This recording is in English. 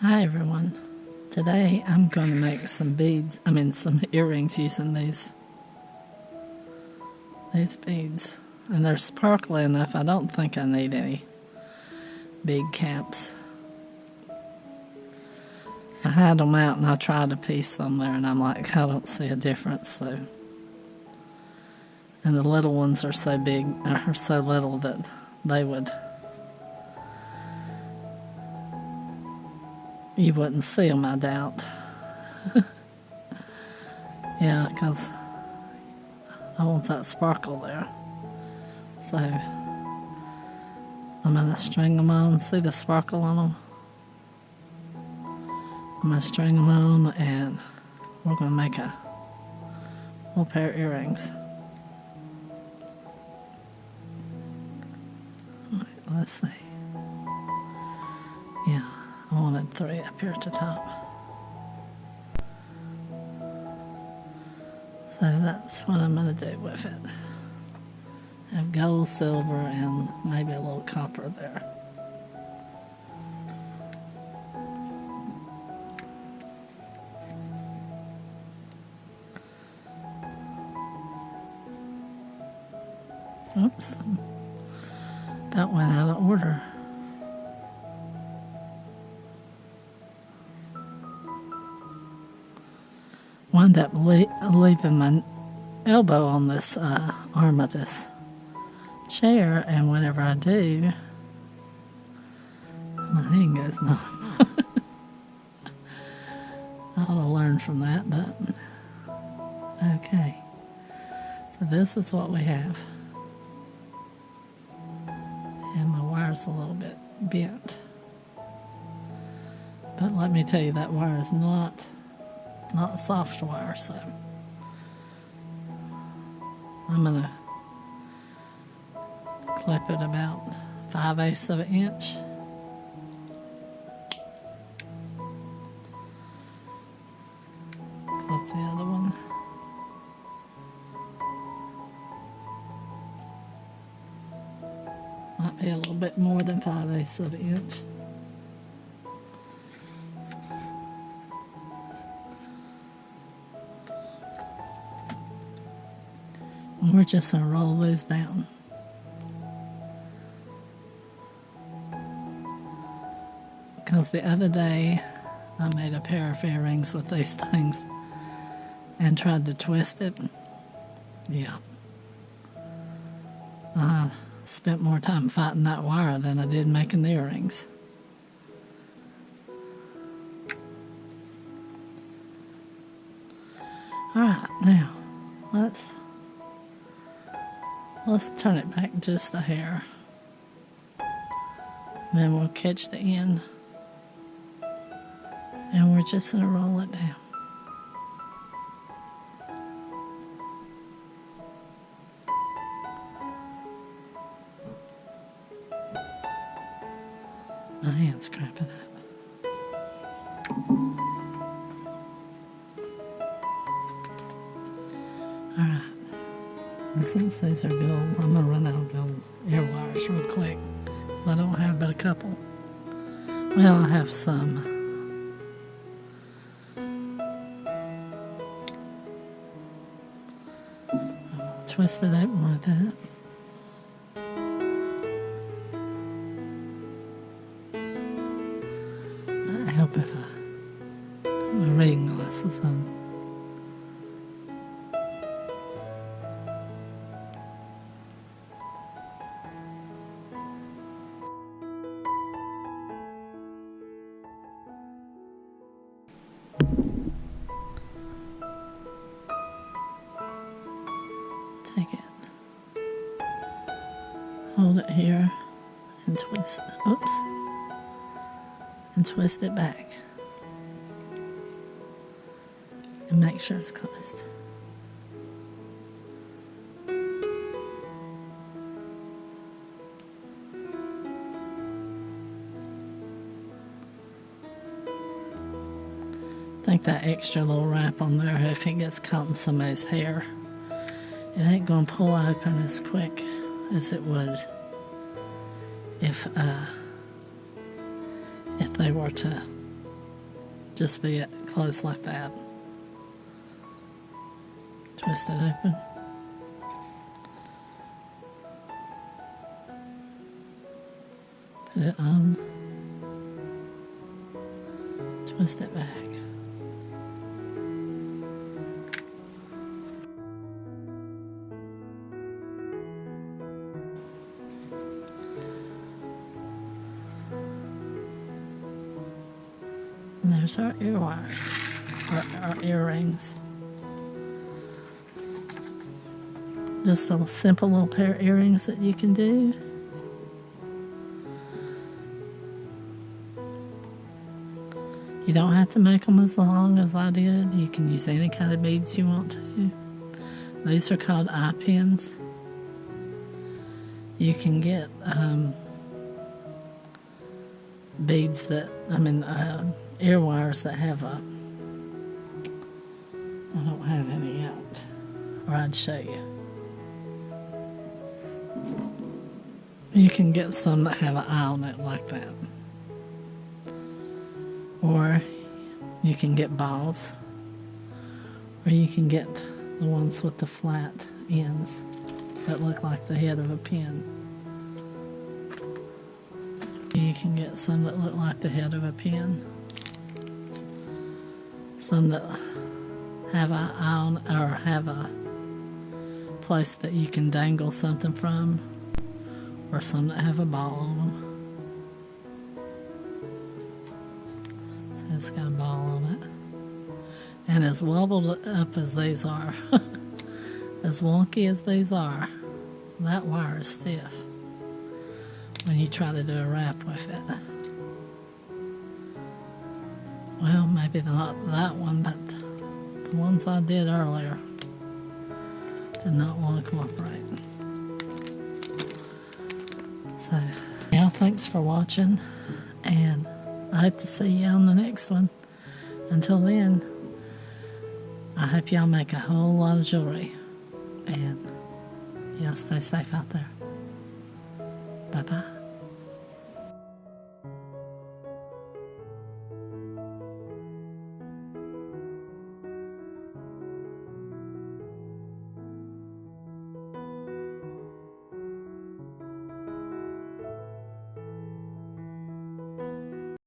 Hi everyone. Today I'm going to make some some earrings using these beads. And they're sparkly enough, I don't think I need any big caps. I had them out and I tried a piece on there and I'm like, I don't see a difference. So, and the little ones are so big, or so little that you wouldn't see them, I doubt. Yeah, because I want that sparkle there. So I'm going to string them on. See the sparkle on them? I'm going to string them on and we're going to make a little pair of earrings. Alright, let's see. Yeah, I wanted 3 up here at the top. So that's what I'm going to do with it. Have gold, silver, and maybe a little copper there. Oops, that went out of order. Wound up leaving my elbow on this arm of this chair, and whenever I do, my hand goes numb. I ought to learn from that, but okay. So this is what we have. And my wire's a little bit bent. But let me tell you, that wire is not a soft wire, so I'm going to clip it about 5/8 of an inch. Clip the other one. Might be a little bit more than 5/8 of an inch. And we're just going to roll these down. Because the other day I made a pair of earrings with these things and tried to twist it. Yeah. I spent more time fighting that wire than I did making the earrings. Alright, now let's turn it back just a hair. Then we'll catch the end. And we're just going to roll it down. My hand's cramping up. Alright. And since these are gold, I'm going to run out of gold ear wires real quick. Because I don't have but a couple. Well, I have some. Twist it open like that. I help if I put my reading glasses on. Take it, hold it here, and twist, oops, and twist it back, and make sure it's closed. Take that extra little wrap on there if it gets caught in somebody's hair. It ain't going to pull open as quick as it would if they were to just be closed like that. Twist it open. Put it on. Twist it back. And there's our ear wires, our earrings. Just a simple little pair of earrings that you can do. You don't have to make them as long as I did. You can use any kind of beads you want to. These are called eye pins. You can get beads that, ear wires that have a, I don't have any out, or I'd show you. You can get some that have an eye on it like that. Or you can get balls. Or you can get the ones with the flat ends that look like the head of a pin. You can get some that look like the head of a pin. Some that have an eye on, or have a place that you can dangle something from. Or some that have a ball on them. So it's got a ball on it. And as wobbled up as these are, as wonky as these are, that wire is stiff when you try to do a wrap with it. Well, maybe not that one, but the ones I did earlier did not want to cooperate. So, yeah, thanks for watching, and I hope to see you on the next one. Until then, I hope y'all make a whole lot of jewelry, and y'all stay safe out there. Bye-bye.